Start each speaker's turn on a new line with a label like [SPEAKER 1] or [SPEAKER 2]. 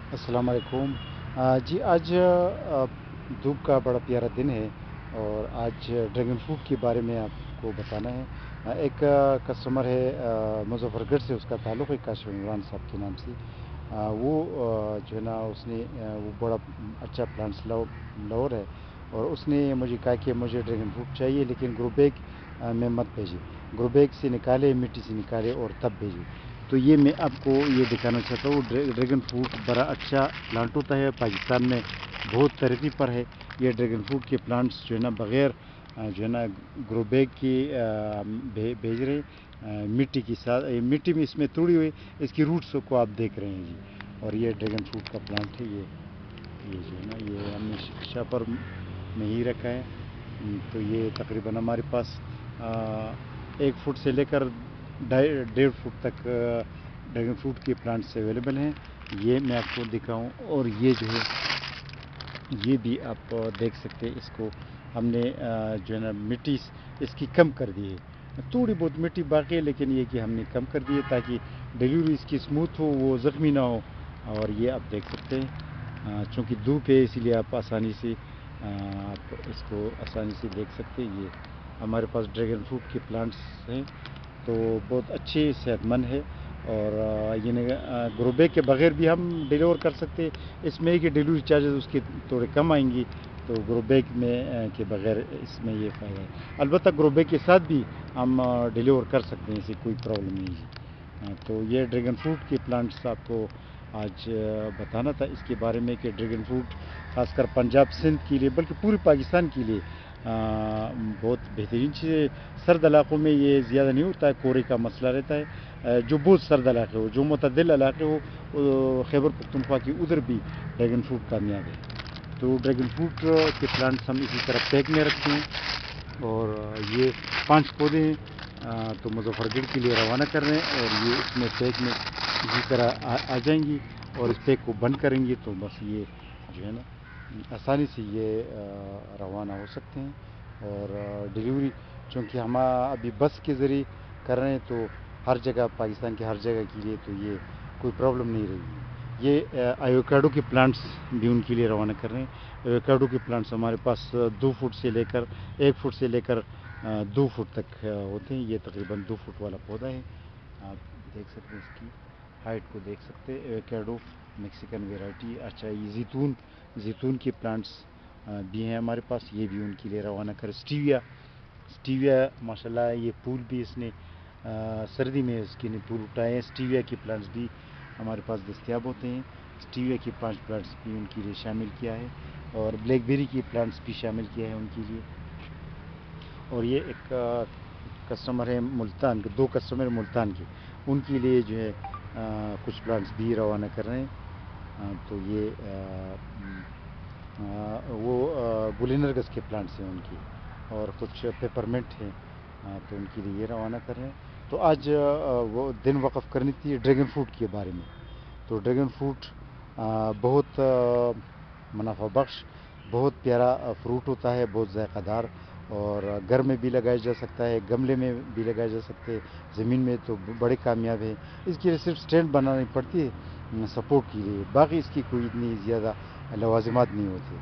[SPEAKER 1] السلام علیکم۔ جی آج دھوپ کا بڑا پیارا دن ہے اور آج ڈریگن فروٹ کے بارے میں آپ کو بتانا ہے۔ ایک کسٹمر ہے مظفر گڑھ سے، اس کا تعلق ہے کاشف عمران صاحب کے نام سے۔ وہ جو ہے نا اس نے وہ بڑا اچھا پلانٹس لور ہے، اور اس نے مجھے کہا کہ مجھے ڈریگن فروٹ چاہیے لیکن گرو بیگ میں مت بھیجیے، گرو بیگ سے نکالے، مٹی سے نکالے اور تب بھیجیے۔ تو یہ میں آپ کو یہ دکھانا چاہتا ہوں، ڈریگن فروٹ بڑا اچھا پلانٹ ہوتا ہے، پاکستان میں بہت ترقی پر ہے یہ ڈریگن فروٹ کے پلانٹس جو ہے نا بغیر جو ہے نا گرو بیگ کی بھیج رہے مٹی کے ساتھ، مٹی میں اس میں توڑی ہوئی اس کی روٹس کو آپ دیکھ رہے ہیں جی۔ اور یہ ڈریگن فروٹ کا پلانٹ ہے، یہ جو ہے نا یہ ہم نے شاپر میں ہی رکھا ہے۔ تو یہ تقریباً ہمارے پاس 1 فٹ سے لے کر 1.5 فٹ تک ڈریگن فروٹ کے پلانٹس اویلیبل ہیں۔ یہ میں آپ کو دکھاؤں، اور یہ جو ہے یہ بھی آپ دیکھ سکتے ہیں، اس کو ہم نے جو ہے نا مٹی اس کی کم کر دی ہے، تھوڑی بہت مٹی باقی ہے لیکن یہ کہ ہم نے کم کر دی ہے تاکہ ڈیلیوری اس کی اسموتھ ہو، وہ زخمی نہ ہو۔ اور یہ آپ دیکھ سکتے ہیں، چونکہ دھوپ ہے اسی لیے آپ آسانی سے آپ اس کو آسانی سے دیکھ سکتے ہیں۔ یہ ہمارے پاس ڈریگن فروٹ کے پلانٹس ہیں تو بہت اچھے صحت مند ہے، اور یہ گرو بیگ کے بغیر بھی ہم ڈیلیور کر سکتے ہیں۔ اس میں کہ ڈیلیوری چارجز اس کے تھوڑے کم آئیں گی، تو گرو بیگ میں کے بغیر اس میں یہ فائدہ ہے۔ البتہ گرو بیگ کے ساتھ بھی ہم ڈیلیور کر سکتے ہیں، اسے کوئی پرابلم نہیں ہے۔ تو یہ ڈریگن فروٹ کے پلانٹس آپ کو آج بتانا تھا اس کے بارے میں کہ ڈریگن فروٹ خاص کر پنجاب سندھ کے لیے بلکہ پورے پاکستان کے لیے بہت بہترین چیز ہے۔ سرد علاقوں میں یہ زیادہ نہیں ہوتا ہے، کورے کا مسئلہ رہتا ہے۔ جو بہت سرد علاقے ہو، جو معتدل علاقے ہو، خیبر پختونخوا کی ادھر بھی ڈریگن فروٹ کامیاب ہے۔ تو ڈریگن فروٹ کے پلانٹس ہم اسی طرح پیک میں رکھتے ہیں، اور یہ 5 پودے ہیں تو مظفر گڑھ کے لیے روانہ کر رہے ہیں، اور یہ اس میں پیک میں اسی طرح آ جائیں گی، اور اس پیک کو بند کریں گے تو بس یہ جو ہے نا آسانی سے یہ روانہ ہو سکتے ہیں۔ اور ڈیلیوری چونکہ ہم ابھی بس کے ذریعے کر رہے ہیں تو ہر جگہ پاکستان کے ہر جگہ کے لیے تو یہ کوئی پرابلم نہیں رہے گی۔ یہ ایوکیڈو کے پلانٹس بھی ان کے لیے روانہ کر رہے ہیں۔ ایوکیڈو کے پلانٹس ہمارے پاس 2 فٹ سے لے کر 1 فٹ سے لے کر 2 فٹ تک ہوتے ہیں۔ یہ تقریباً 2 فٹ والا پودا ہے، آپ دیکھ سکتے ہیں، اس کی ہائٹ کو دیکھ سکتے ہیں۔ ایوکیڈو میکسیکن ویرائٹی اچھا، یہ زیتون کے پلانٹس بھی ہیں ہمارے پاس، یہ بھی ان کے لیے روانہ کر۔ سٹیویا ماشاءاللہ یہ پھول بھی اس نے سردی میں اس کے پھول اٹھائے ہیں۔ سٹیویا کے پلانٹس بھی ہمارے پاس دستیاب ہوتے ہیں، سٹیویا کے 5 پلانٹس بھی ان کے لیے شامل کیا ہے، اور بلیک بیری کے پلانٹس بھی شامل کیا ہے ان کے لیے۔ اور یہ ایک کسٹمر ہے ملتان کے، 2 کسٹمر ملتان کے، ان کے لیے جو ہے کچھ پلانٹس بھی روانہ کر رہے ہیں۔ تو یہ وہ گلی نرگس کے پلانٹس ہیں ان کی، اور کچھ پیپرمنٹ ہیں، تو ان کے لیے یہ روانہ کر رہے ہیں۔ تو آج وہ دن وقف کرنی تھی ڈریگن فروٹ کے بارے میں۔ تو ڈریگن فروٹ بہت منافع بخش، بہت پیارا فروٹ ہوتا ہے، بہت ذائقہ دار، اور گھر میں بھی لگایا جا سکتا ہے، گملے میں بھی لگایا جا سکتے ہیں، زمین میں تو بڑے کامیاب ہے۔ اس کے لیے صرف سٹینڈ بنانی پڑتی ہے سپورٹ کے لیے، باقی اس کی کوئی اتنی زیادہ لوازمات نہیں ہوتے۔